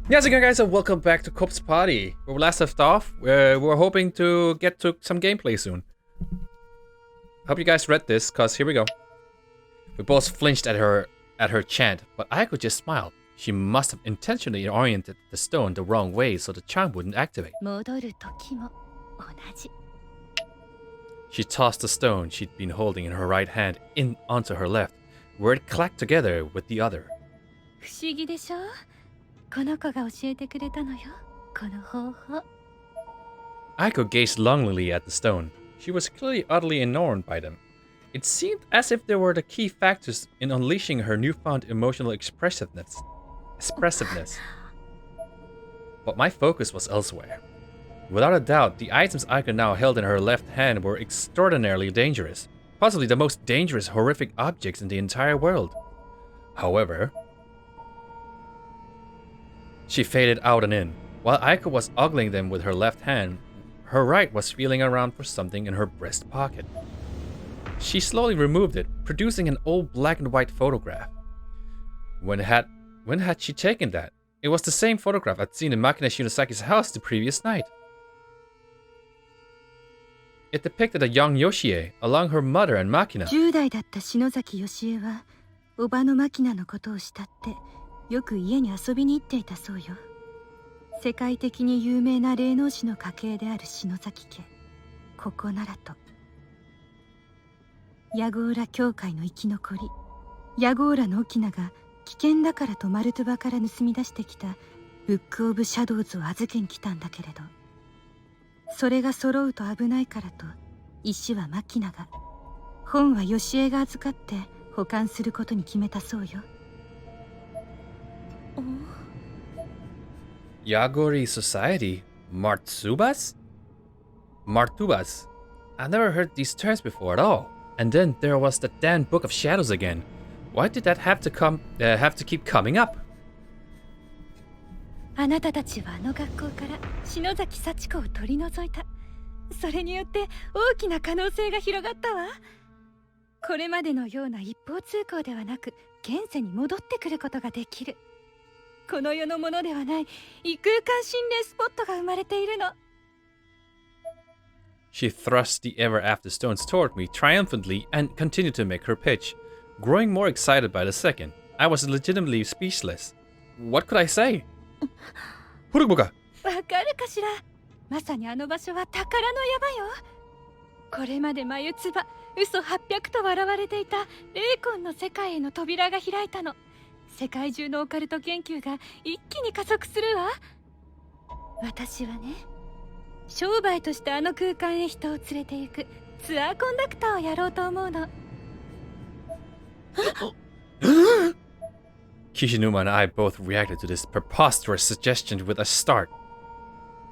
Yes, again, guys, and welcome back to Corpse Party. Where we last left off, we're hoping to get to some gameplay soon. Hope you guys read this, cause here we go. We both flinched at her chant, but Aiko just smiled. She must have intentionally oriented the stone the wrong way so the charm wouldn't activate. She tossed the stone she'd been holding in her right hand in onto her left, where it clacked together with the other. 不思議でしょ? この子が教えてくれたのよ、この方法。 Aiko gazed longingly at the stone. She was clearly utterly enamored by them. It seemed as if they were the key factors in unleashing her newfound emotional expressiveness. But my focus was elsewhere. Without a doubt, the items Aiko now held in her left hand were extraordinarily dangerous, possibly the most dangerous, horrific objects in the entire world. However, she faded out and in. While Aiko was ogling them with her left hand, her right was feeling around for something in her breast pocket. She slowly removed it, producing an old black and white photograph. When had she taken that? It was the same photograph I'd seen in Makina Shinosaki's house the previous night. It depicted a young Yoshie along her mother and Makina. 10代だった篠崎義恵は、おばのマキナのことを慕って、よく家に遊びに行っていたそうよ。世界的に有名な霊能師の家系である篠崎家。ここならと。ヤゴーラ教会の生き残り、ヤゴーラの沖縄が危険だからとマルトゥバから盗み出してきたブック・オブ・シャドウズを預けに来たんだけれど、それが揃うと危ないからと、石はマキナが、本はヨシエが預かって保管することに決めたそうよ。Yagori Society? Martubas? Martubas. I never heard these terms before at all. And then there was the damn Book of Shadows again. Why did that have to keep coming up? あなたたちはあの学校から篠崎幸子を取り除いた。それによって大きな可能性が広がったわ。これまでのような一方通行ではなく、現世に戻ってくることができる。この世のものではない異空間心霊スポットが生まれているの。 She thrust the ever after stones toward me triumphantly and continued to make her pitch, growing more excited by the second. I was legitimately speechless. What could I say? わかるかしら。まさにあの場所は宝の山よ。これまで眉唾、嘘800と笑われていた霊魂の世界への扉が開いたの。世界中のオカルト研究が一気に加速するわ。私はね、商売としてあの空間へ人を連れて行くツアーコンダクターをやろうと思うの。Kishinuma and I both reacted to this preposterous suggestion with a start.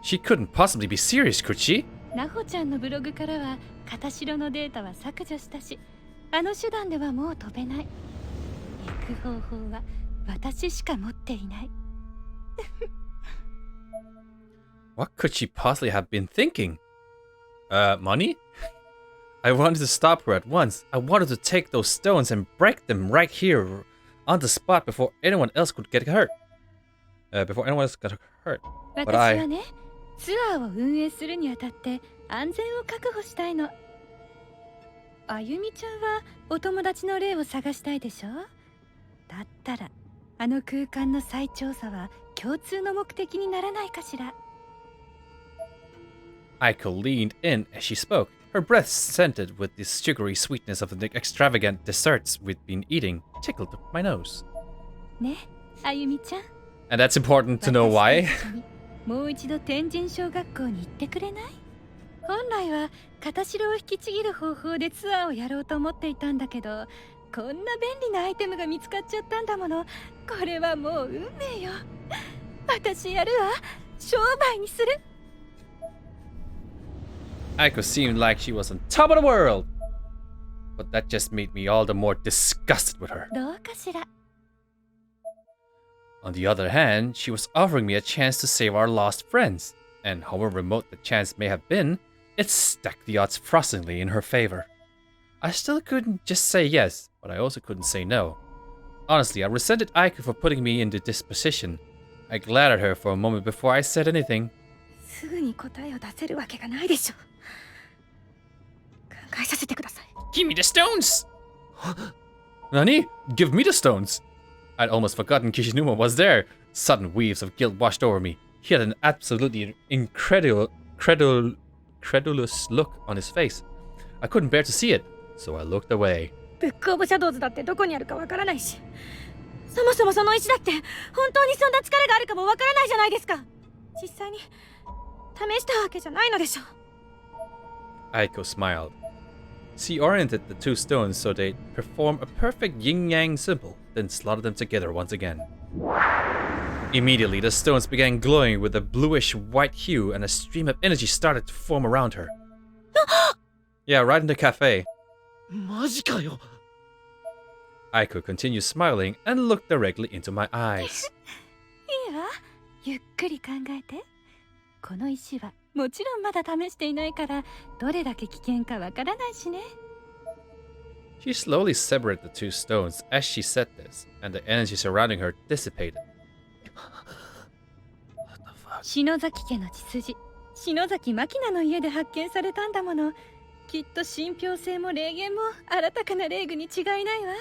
She couldn't possibly be serious, could she? ナホちゃんのブログからは片白のデータは削除したし、あの手段ではもう飛べない。行く方法は私しか持っていない。What could she possibly have been thinking? Money? I wanted to stop her at once. I wanted to take those stones and break them right here on the spot before anyone else could get hurt. But 私はね、ツアーを運営するにあたって安全を確保したいの。あゆみちゃんはお友達の霊を探したいでしょ？だったらあの空間の再調査は共通の目的にならないかしら。Aiko leaned in as she spoke. Her breath, scented with the sugary sweetness of the extravagant desserts we'd been eating, tickled my nose. ね、あゆみちゃん。And that's important to know why. もう一度天神小学校に行ってくれない？本来は片白を引きちぎる方法でツアーをやろうと思っていたんだけど、こんな便利なアイテムが見つかっちゃったんだもの。これはもう運命よ。私やるわ。商売にする。Aiko seemed like she was on top of the world. But that just made me all the more disgusted with her. どうかしら。 On the other hand, she was offering me a chance to save our lost friends. And however remote the chance may have been, it stacked the odds frostingly in her favor. I still couldn't just say yes, but I also couldn't say no. Honestly, I resented Aiko for putting me into this position. I glared at her for a moment before I said anything. すぐに答えを出せるわけがないでしょ。考えさせてください。Give me the stones! Nani? Give me the stones! I'd almost forgotten Kishinuma was there. Sudden weaves of guilt washed over me. He had an absolutely credulous look on his face. I couldn't bear to see it, so I looked away. ブックオブシャドウズだってどこにあるかわからないし、そもそもその石だって本当にそんな力があるかもわからないじゃないですか。実際に試したわけじゃないのでしょ。Aiko smiled. She oriented the two stones so they'd perform a perfect yin-yang symbol, then slotted them together once again. Immediately, the stones began glowing with a bluish-white hue and a stream of energy started to form around her. Yeah, right in the cafe. マジかよ。 Aiko continued smiling and looked directly into my eyes. いいわ、ゆっくり考えて。この石はもちろんまだ試していないからどれだけ危険かわからないしね。She slowly separated the two stones as she said this, and the energy surrounding her dissipated. What the fuck? 篠崎家の血筋、篠崎牧名の家で発見されたんだもの。きっと信憑性も霊言も新たかな霊具に違いないわ。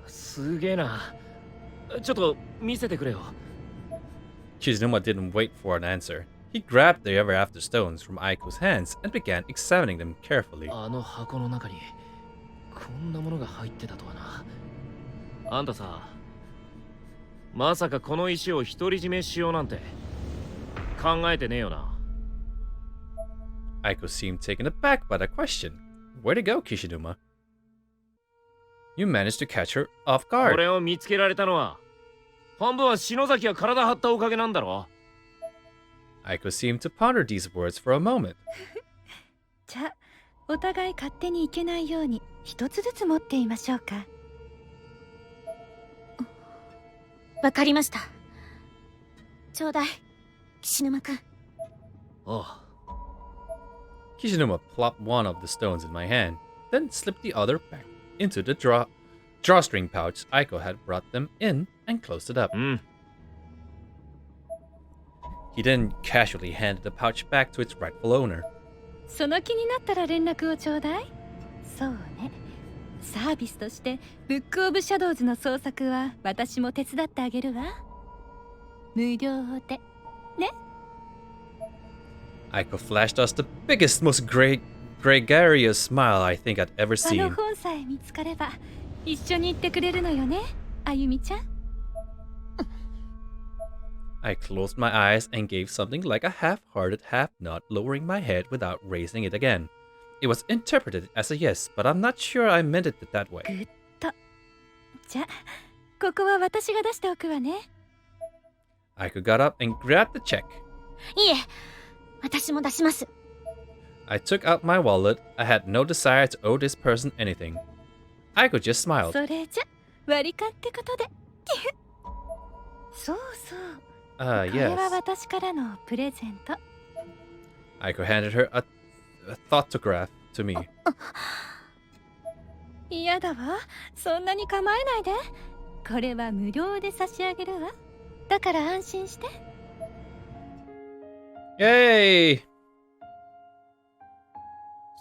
すげえな。ちょっと見せてくれよ。Kishinuma didn't wait for an answer. He grabbed the ever after stones from Aiko's hands and began examining them carefully. あの箱の中にこんなものが入ってたとはな。あんたさ、まさかこの石を独り占めしようなんて考えてねえよな。Aiko seemed taken aback by the question. Where'd it go, Kishinuma? You managed to catch her off こ guard. れを見つけられたのは半分は篠崎が体張ったおかげなんだろ。 Aiko seemed to ponder these words for a moment. じゃあお互い勝手に行けないように一つずつ持っていましょうか。わかりました。ちょうだい、岸沼くん。ああ。 Kishinuma plopped one of the stones in my hand, then slipped the other back into the drawstring pouch Aiko had brought them in and closed it up. うん。 He then casually handed the pouch back to its rightful owner. その気になったら連絡をちょうだい。そうね。サービスとしてブックオブシャドウズの捜索は私も手伝ってあげるわ。無料でね。Aiko flashed us the biggest, most gregarious smile I think I'd ever あの seen. 本さえ見つかれば一緒に行ってくれるのよね、あゆみちゃん。I closed my eyes and gave something like a half-hearted half nod, lowering my head without raising it again. It was interpreted as a yes, but I'm not sure I meant it that way. ぐっと。じゃあここは私が出しておくわね。Aiko got up and grabbed the check. いえ、私も出します。I took out my wallet. I had no desire to owe this person anything. Aiko just smiled. それじゃ割り勘ってことで。そうそう。これ Yes. は私からのプレゼント。Aiko handed her a thoughtograph to me. 嫌だわ、そんなに構えないで。これは無料で差し上げるわ。だから安心して。 Yay!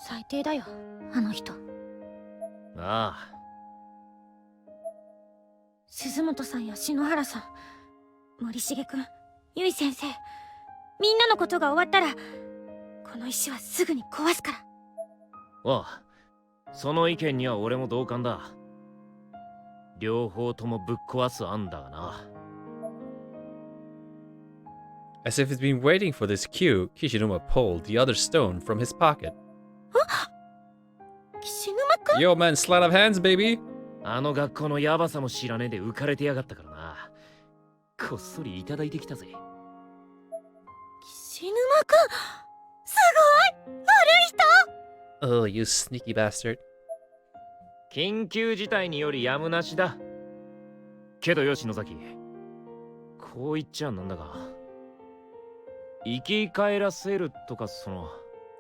最低だよ、あの人。ああ。鈴本さんや篠原さん、森重くん、ゆい先生、みんなのことが終わったらこの石はすぐに壊すから。ああ、その意見には俺も同感だ。両方ともぶっ壊す案だがな。As if he'd been waiting for this cue, Kishinuma pulled the other stone from his pocket. 岸沼くん。 Yo, man, sleight of hands, baby! あの学校のヤバさも知らねえで浮かれてやがったからな。こっそりいただいてきたぜ。岸沼くん、すごい悪い人。 Oh, you sneaky bastard. 緊急事態によりやむなしだ。けどよ、篠崎。こう言っちゃなんだが、生き返らせるとかその。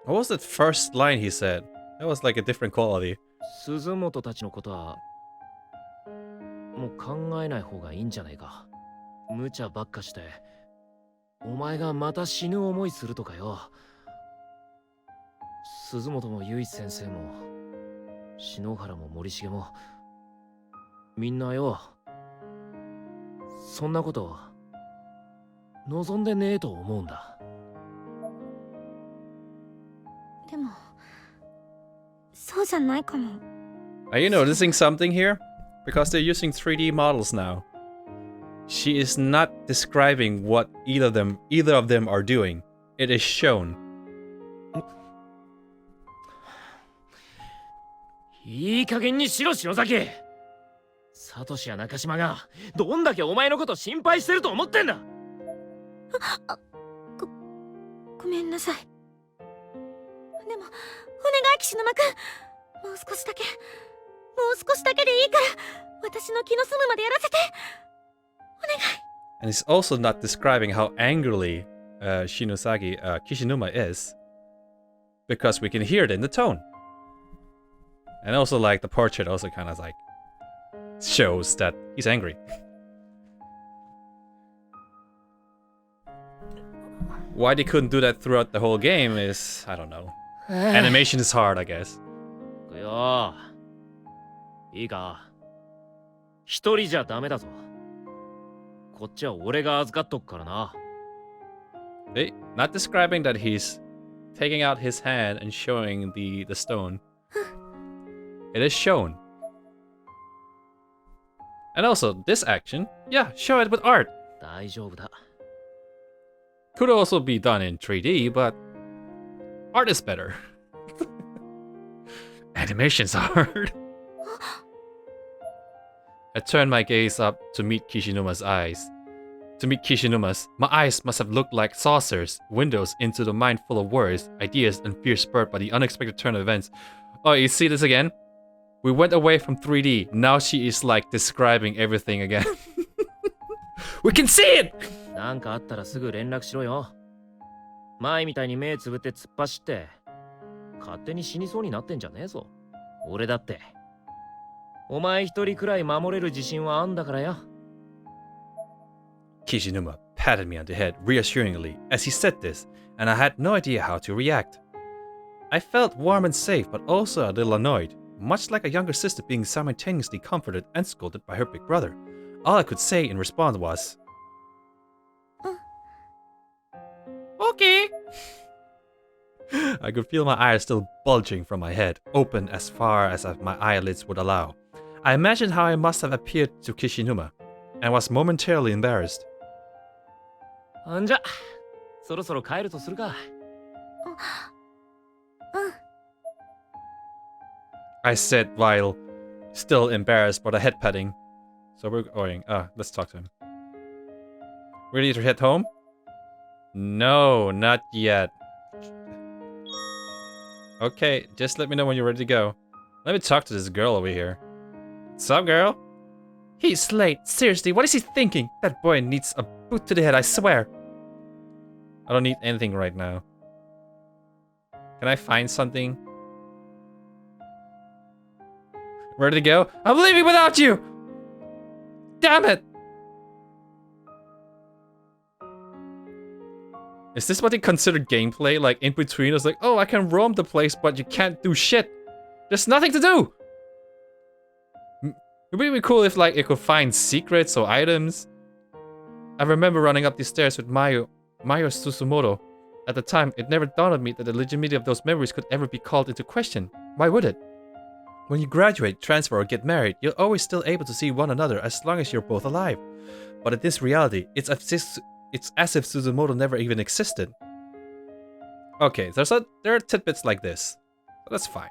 What was that first line he said? That was like a different quality. 鈴本たちのことはもう考えない方がいいんじゃないか。無茶ばっかしてお前がまた死ぬ思いするとかよ。鈴本も結衣先生も篠原も森重もみんなよ、そんなこと望んでねえと思うんだ。でもそうじゃないかも。 Are you noticing something here? Because they're using 3D models now. She is not describing what either of them are doing. It is shown. いい加減にしろ篠崎。サトシや中島がどんだけお前のこと心配してると思ってんだ。ごめんなさい。でもお願い岸沼くん、もう少しだけでいいから私の気の済むまでやらせてお願い。 And he's also not describing how angrily Kishinuma is. Because we can hear it in the tone. And also like the portrait also kind of like shows that he's angry. Why they couldn't do that throughout the whole game is, I don't know. Animation is hard, I guess. よいいか、一人じゃダメだぞ。こっちは俺が預かっとくからな。Hey, not describing that he's taking out his hand and showing the stone. It is shown. And also, this action, yeah, show it with art. 大丈夫だ。Could also be done in 3D, but art is better. Animation's hard. I turned my gaze up to meet Kishinuma's eyes. To meet Kishinuma's, my eyes must have looked like saucers, windows into the mind full of worries, ideas, and fear spurred by the unexpected turn of events. Oh, you see this again? We went away from 3D. Now she is like describing everything again. We can see it! なんかあったらすぐ連絡しろよ。前みたいに目つぶって突っ走って勝手に死にそうになってんじゃねえぞ。俺だってお前一人くらい守れる自信はあんだからよ。Kishinuma patted me on the head reassuringly as he said this, and I had no idea how to react. I felt warm and safe, but also a little annoyed, much like a younger sister being simultaneously comforted and scolded by her big brother. All I could say in response was, "Okay." I could feel my eyes still bulging from my head, open as far as my eyelids would allow. I imagined how I must have appeared to Kishinuma, and was momentarily embarrassed. あんじゃ、そろそろ帰るとするか。I said while still embarrassed by the head patting. So we're going. Let's talk to him. Ready to head home? No, not yet. Okay, just let me know when you're ready to go. Let me talk to this girl over here. What's up, girl? He's late. Seriously, what is he thinking? That boy needs a boot to the head, I swear. I don't need anything right now. Can I find something? Ready to go? I'm leaving without you! Damn it! Is this what they consider gameplay? Like in between, it's like, oh, I can roam the place, but you can't do shit. There's nothing to do! It would be cool if like it could find secrets or items. I remember running up the stairs with Mayo Susumoto. At the time, it never dawned on me that the legitimacy of those memories could ever be called into question. Why would it? When you graduate, transfer, or get married, you're always still able to see one another as long as you're both alive. But in this reality, it's as if Suzumoto never even existed. Okay, there are tidbits like this. But that's fine.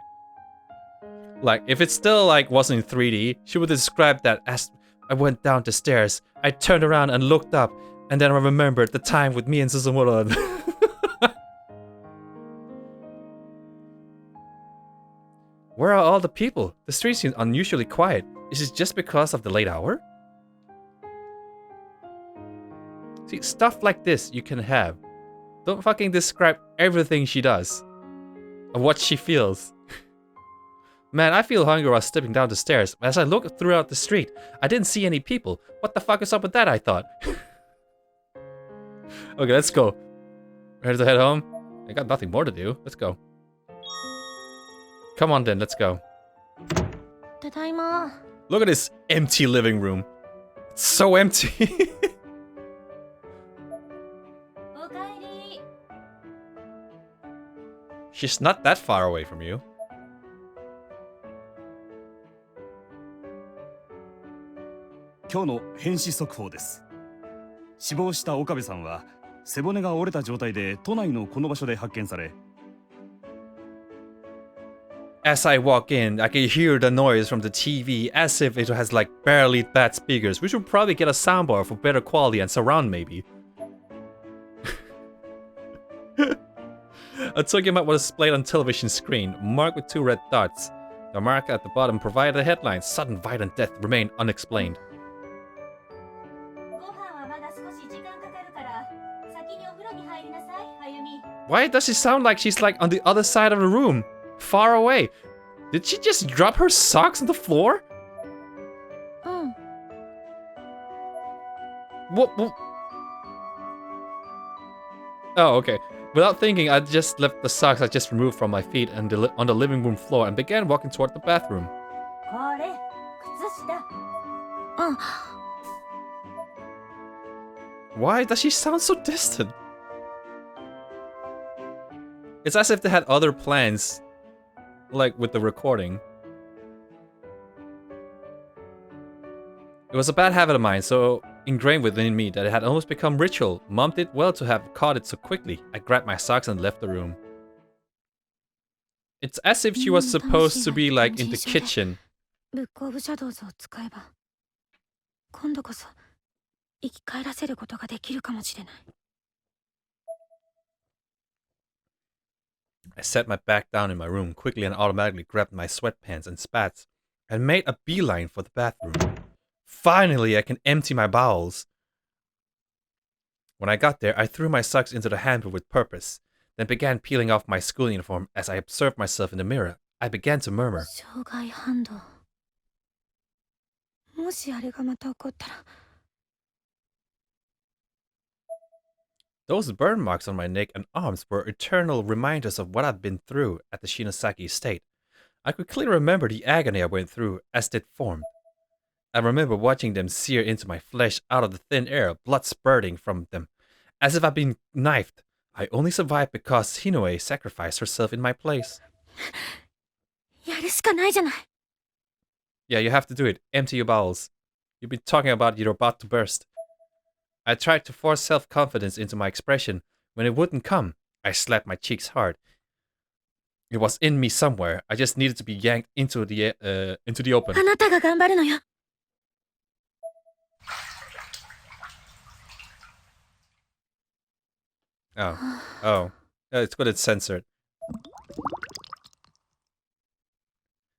Like, if it still like wasn't in 3D, she would describe that as I went down the stairs, I turned around and looked up, and then I remembered the time with me and Suzumoto. Where are all the people? The street seems unusually quiet. Is it just because of the late hour? See, stuff like this you can have. Don't fucking describe everything she does. Or what she feels. Man, I feel hungry while stepping down the stairs. As I looked throughout the street, I didn't see any people. What the fuck is up with that, I thought. Okay, let's go. Ready to head home? I got nothing more to do. Let's go. Come on then, let's go. ただいま。 Look at this empty living room. It's so empty. おかえり。 She's not that far away from you. 今日の変死速報です。死亡した岡部さんは背骨が折れた状態で都内のこの場所で発見され、 As I walk in, I can hear the noise from the TV as if it has like barely bad speakers. We should probably get a soundbar for better quality and surround maybe. A document was displayed on television screen, marked with 2 red dots. The mark at the bottom provided a headline, Sudden Violent Death Remained Unexplained. ご飯はまだ少し時間かかるから、先にお風呂に入りなさい、あゆみ。 Why does she sound like she's like on the other side of the room? Far away. Did she just drop her socks on the floor? うん。 What? Oh, okay. Without thinking, I just left the socks I just removed from my feet and on the living room floor and began walking toward the bathroom. これ、靴下。うん。 Why does she sound so distant? It's as if they had other plans, like with the recording. It was a bad habit of mine, so ingrained within me that it had almost become ritual. Mom did well to have caught it so quickly. I grabbed my socks and left the room. It's as if she was supposed to be like in the kitchen. ブックオブシャドウズを使えば、今度こそ生き返らせることができるかもしれない。 I set my back down in my room quickly and automatically grabbed my sweatpants and spats and made a beeline for the bathroom. Finally, I can empty my bowels. When I got there, I threw my socks into the hamper with purpose, then began peeling off my school uniform as I observed myself in the mirror. I began to murmur. 障害反動。もしあれがまた起こったら。 Those burn marks on my neck and arms were eternal reminders of what I'd been through at the Shinosaki estate. I could clearly remember the agony I went through as it formed. I remember watching them sear into my flesh out of the thin air, blood spurting from them, as if I'd been knifed. I only survived because Hinoe sacrificed herself in my place. やるしかないじゃない。 Yeah, you have to do it. Empty your bowels. You've been talking about you're about to burst. I tried to force self-confidence into my expression. When it wouldn't come, I slapped my cheeks hard. It was in me somewhere. I just needed to be yanked into the open. あなたが頑張るのよ。 Oh. It's good it's censored.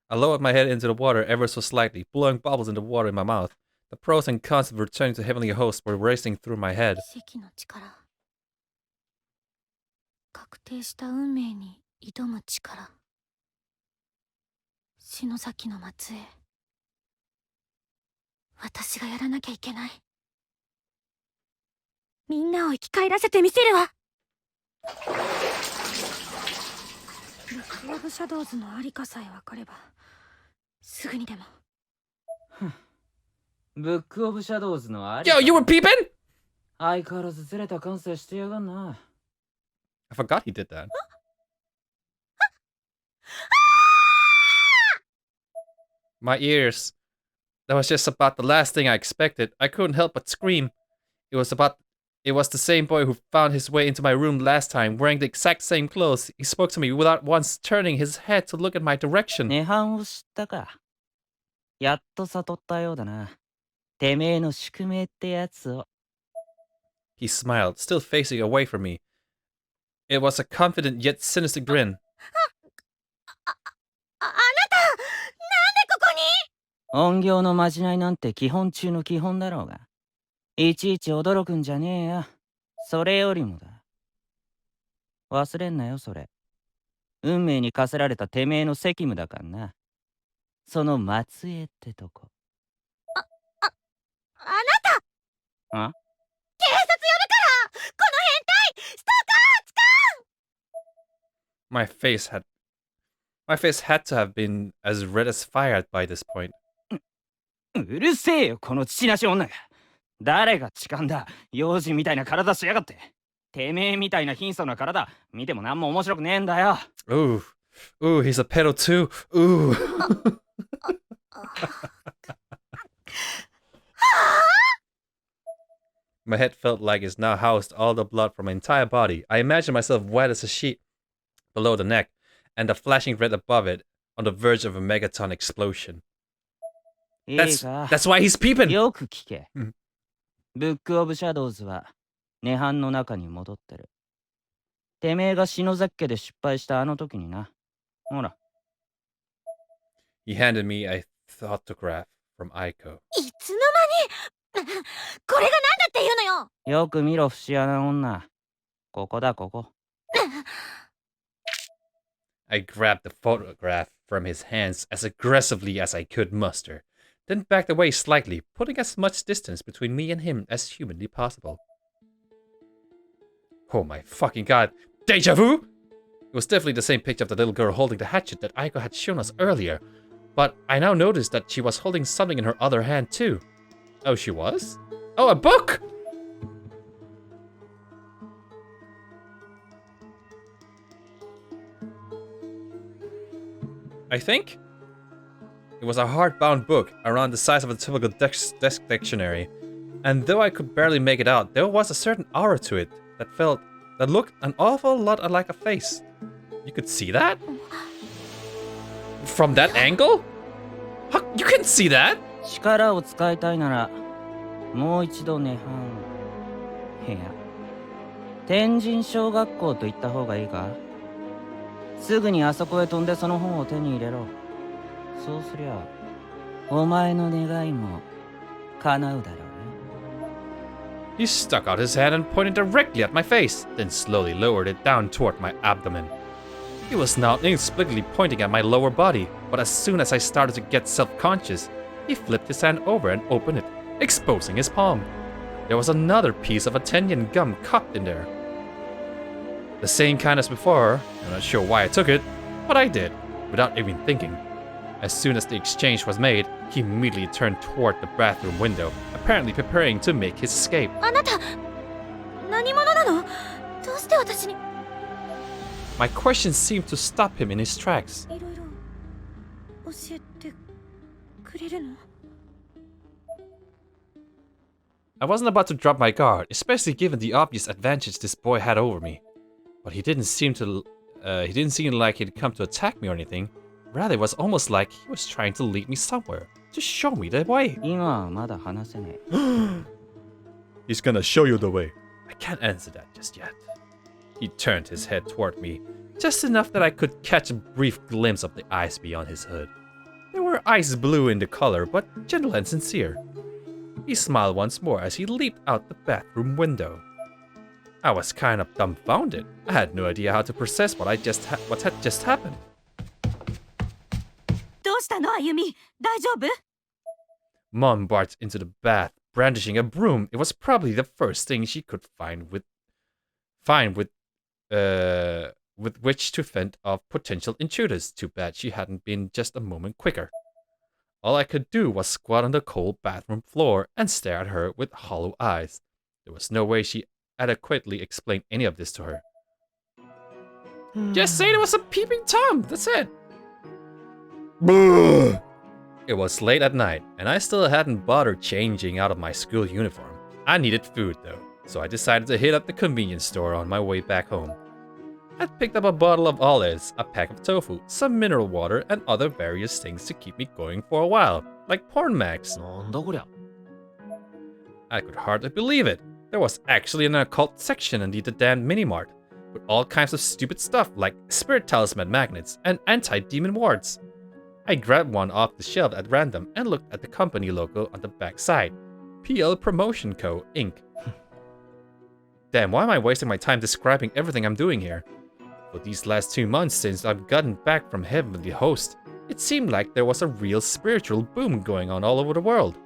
I lowered my head into the water ever so slightly, blowing bubbles in the water in my mouth. The pros and cons of returning to Heavenly Host were racing through my head. 奇跡の力。確定した運命に挑む力。篠崎の末裔。私がやらなきゃいけない。みんなを生き返らせてみせるわ。ブックオブシャドウズのありかさえ分かれば、すぐにでも。ブックオブシャドウズのあり Yo, you were peeping? 相変わらずずれた感性してやがんな。I forgot he did that. My ears. That was just about the last thing I expected. I couldn't help but scream. It was the same boy who found his way into my room last time, wearing the exact same clothes. He spoke to me without once turning his head to look at my direction. 涅槃を知ったか。やっと悟ったようだな。てめえの宿命ってやつを。He smiled, still facing away from me. It was a confident yet sinister grin. あなた、なんでここに？音響のまじないなんて基本中の基本だろうが。いちいち驚くんじゃねえや。それよりもだ。忘れんなよ、それ。運命に課せられたてめえの責務だからな。その末裔ってとこ。あなたあ警察呼ぶからこの変態ストーカー痴漢 My face had to have been as red as fire by this point. うるせえよ、この父なし女が。誰が痴漢だ。幼児みたいな体しやがって。てめえみたいな貧相な体、見ても何も面白くねえんだよ。Ooh. Ooh, he's a pedo too. Ooh. My head felt like it's now housed all the blood from my entire body. I imagined myself wet as a sheet below the neck, and the flashing red above it, on the verge of a megaton explosion. いい That's か that's why he's peeping. よく聞けうん。ブックオブシャドウズは涅槃の中に戻ってる。てめえが篠崎家で失敗したあの時にな。ほら。He handed me a photograph from Aiko. いつの間にこれが何だっていうのよよく見ろ、節穴女。ここだ、ここ。I grabbed the photograph from his hands as aggressively as I could muster, then backed away slightly, putting as much distance between me and him as humanly possible. Oh my fucking god. Deja vu? It was definitely the same picture of the little girl holding the hatchet that Aiko had shown us earlier, but I now noticed that she was holding something in her other hand too. Oh, she was? Oh, a book! I think? It was a hardbound book, around the size of a typical desk dictionary. And though I could barely make it out, there was a certain aura to it that looked an awful lot like a face. You could see that? From that angle? How, you couldn't see that? 力を使いたいなら、もう一度涅槃部屋。天神小学校と言った方がいいか？すぐにあそこへ飛んでその本を手に入れろ。そうすりゃ、お前の願いも叶うだろうね。He stuck out his hand and pointed directly at my face, then slowly lowered it down toward my abdomen. He was now inexplicably pointing at my lower body, but as soon as I started to get self-conscious, he flipped his hand over and opened it, exposing his palm. There was another piece of Athenian gum cupped in there. The same kind as before. I'm not sure why I took it, but I did, without even thinking. As soon as the exchange was made, he immediately turned toward the bathroom window, apparently preparing to make his escape. あなた何者なのどうして私に My question seemed to stop him in his tracks. いろいろ教えてくれるの I wasn't about to drop my guard, especially given the obvious advantage this boy had over me. But he didn't seem like he'd come to attack me or anything. Rather, it was almost like he was trying to lead me somewhere, to show me the way. 今はまだ話せねえ。He's gonna show you the way. I can't answer that just yet. He turned his head toward me, just enough that I could catch a brief glimpse of the eyes beyond his hood. They were ice blue in the color, but gentle and sincere. He smiled once more as he leaped out the bathroom window. I was kind of dumbfounded. I had no idea how to process what had just happened. どうしたのあゆみ大丈夫 Mom barged into the bath, brandishing a broom. It was probably the first thing she could find with which to fend off potential intruders. Too bad she hadn't been just a moment quicker. All I could do was squat on the cold bathroom floor and stare at her with hollow eyes. There was no way she adequately explained any of this to her. Just say there was a peeping Tom, that's it. It was late at night, and I still hadn't bothered changing out of my school uniform. I needed food though, so I decided to hit up the convenience store on my way back home. I'd picked up a bottle of olives, a pack of tofu, some mineral water, and other various things to keep me going for a while, like porn mags. なんだこりゃ。 I could hardly believe it. There was actually an occult section in the damn mini-mart, with all kinds of stupid stuff like spirit talisman magnets and anti-demon wards. I grabbed one off the shelf at random and looked at the company logo on the back side. PL Promotion Co. Inc. Damn, why am I wasting my time describing everything I'm doing here? For these last 2 months since I've gotten back from Heavenly Host, It seemed like there was a real spiritual boom going on all over the world.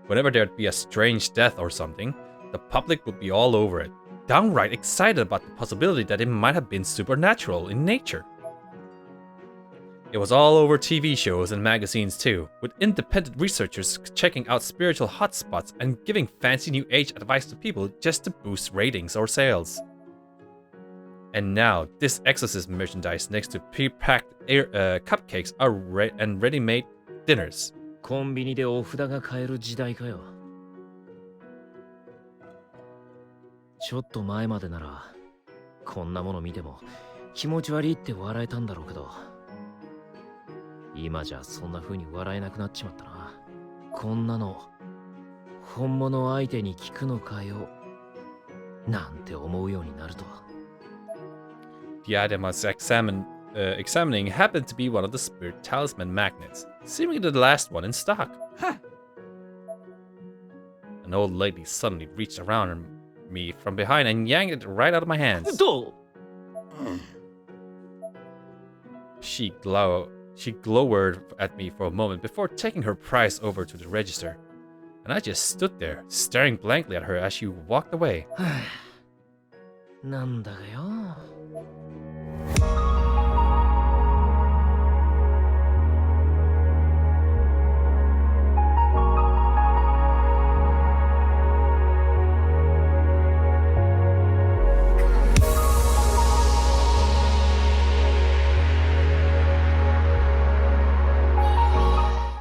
Whenever there'd be a strange death or something, the public would be all over it, downright excited about the possibility that it might have been supernatural in nature. It was all over TV shows and magazines too, with independent researchers checking out spiritual hotspots and giving fancy new age advice to people just to boost ratings or sales. And now, this exorcism merchandise next to pre-packed cupcakes and ready-made dinners. コンビニでお札が買える時代かよ。ちょっと前までならこんなもの見ても気持ち悪いって笑えたんだろうけど、今じゃそんな風に笑えなくなっちまったな。こんなの本物相手に聞くのかよなんて思うようになるとは。The item I was examining happened to be one of the spirit talisman magnets, seemingly the last one in stock. An old lady suddenly reached around me from behind and yanked it right out of my hands. She glowered at me for a moment before taking her prize over to the register, and I just stood there, staring blankly at her as she walked away. なんだかよ。